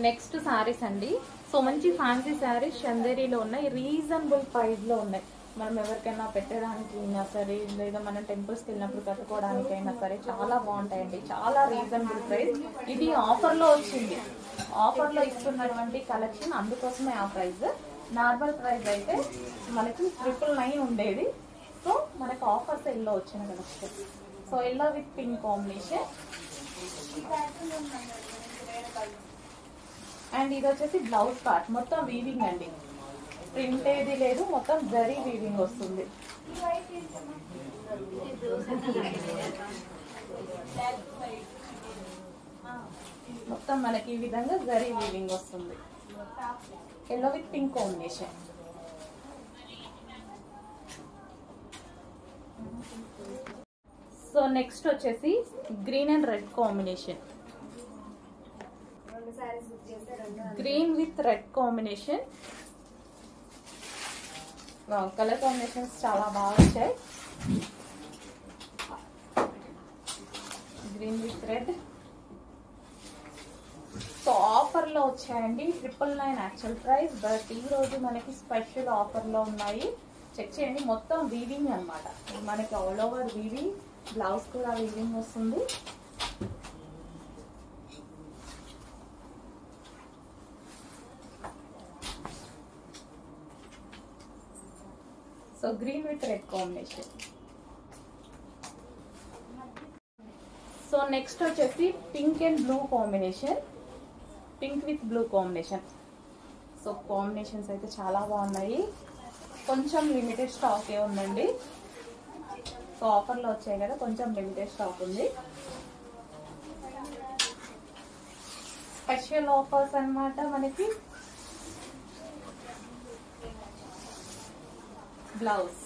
Next saris అండి. So మంచి fancy saris చందేరీలో ఉన్నాయి, రీజనబుల్ ప్రైస్ లో ఉన్నాయి. మనం ఎవరికైనా పెట్టడానికి అయినా సరే, లేదా మనం టెంపుల్స్కి వెళ్ళినప్పుడు కట్టుకోవడానికైనా సరే చాలా బాగుంటాయండి. చాలా రీజనబుల్ ప్రైస్. ఇది ఆఫర్లో వచ్చింది, ఆఫర్లో ఇస్తున్నటువంటి కలెక్షన్, అందుకోసమే ఆ ప్రైస్. నార్మల్ ప్రైస్ అయితే మనకి 999 ఉండేది. సో మనకు ఆఫర్స్ ఎల్లో వచ్చిన collection. So yellow with pink combination. And ఇది వచ్చేసి బ్లౌజ్ పార్ట్, మొత్తం వీవింగ్ అండి, ప్రింట్ ఏది లేదు, మొత్తం జరీ వీవింగ్ వస్తుంది. మొత్తం మనకి ఈ విధంగా జరీ వీవింగ్ వస్తుంది. Yellow with pink combination. So next వచ్చేసి green and red combination, green with red combination. Colour combinations చాలా బాగా వచ్చాయి. Green with red. సో ఆఫర్లో వచ్చాయండి, 999 యాక్చువల్ ప్రైస్, బట్ ఈ రోజు మనకి స్పెషల్ ఆఫర్లో ఉన్నాయి. చెక్ చేయండి, మొత్తం వీవింగ్ అనమాట, మనకి ఆల్ ఓవర్ వీవింగ్. బ్లౌజ్ కూడా వీవింగ్ వస్తుంది. So green with red combination. So next వచ్చేసి pink and blue combination, pink with blue combination. So combinations అయితే చాలా బాగున్నాయి. కొంచెం లిమిటెడ్ స్టాకే ఉందండి. సో ఆఫర్లో వచ్చాయి కదా, కొంచెం లిమిటెడ్ స్టాక్ ఉంది. స్పెషల్ ఆఫర్స్ అన్నమాట మనకి. Blouse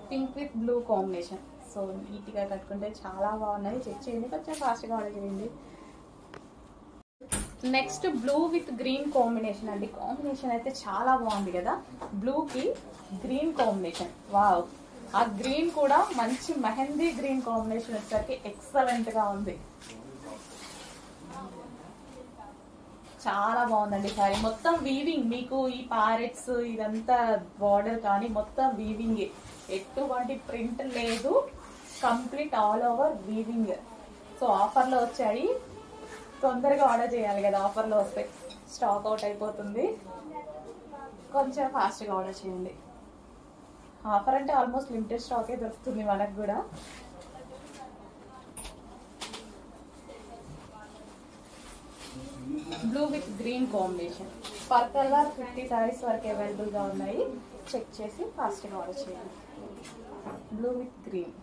pink with blue combination. So నీట్గా కట్టుకుంటే చాలా బాగున్నాయి. చెక్ చేయండి, కొంచెం ఫాస్ట్గా ఆర్డర్ చేయండి. Next blue with green combination అండి. కాంబినేషన్ అయితే చాలా బాగుంది కదా, బ్లూకి గ్రీన్ కాంబినేషన్. వావ్, ఆ గ్రీన్ కూడా మంచి మెహందీ గ్రీన్ కాంబినేషన్ వచ్చేసరికి ఎక్సలెంట్ గా ఉంది. చాలా బాగుందండి సారీ. మొత్తం వీవింగ్, మీకు ఈ ప్యారెట్స్ ఇదంతా బార్డర్ కానీ మొత్తం వీవింగ్, ఎటువంటి ప్రింట్ లేదు, complete all over weaving. So ఆఫర్లో వచ్చాయి, తొందరగా ఆర్డర్ చేయాలి కదా, ఆఫర్లో వస్తే స్టాక్ అవుట్ అయిపోతుంది. కొంచెం ఫాస్ట్గా ఆర్డర్ చేయండి. ఆఫర్ అంటే ఆల్మోస్ట్ లిమిటెడ్ స్టాకే దొరుకుతుంది మనకు కూడా. Blue with green combination. Per colour 50 saris వరకు అవైలబుల్ గా ఉన్నాయి. చెక్ చేసి ఫాస్ట్గా ఆర్డర్ చేయండి. Blue with green.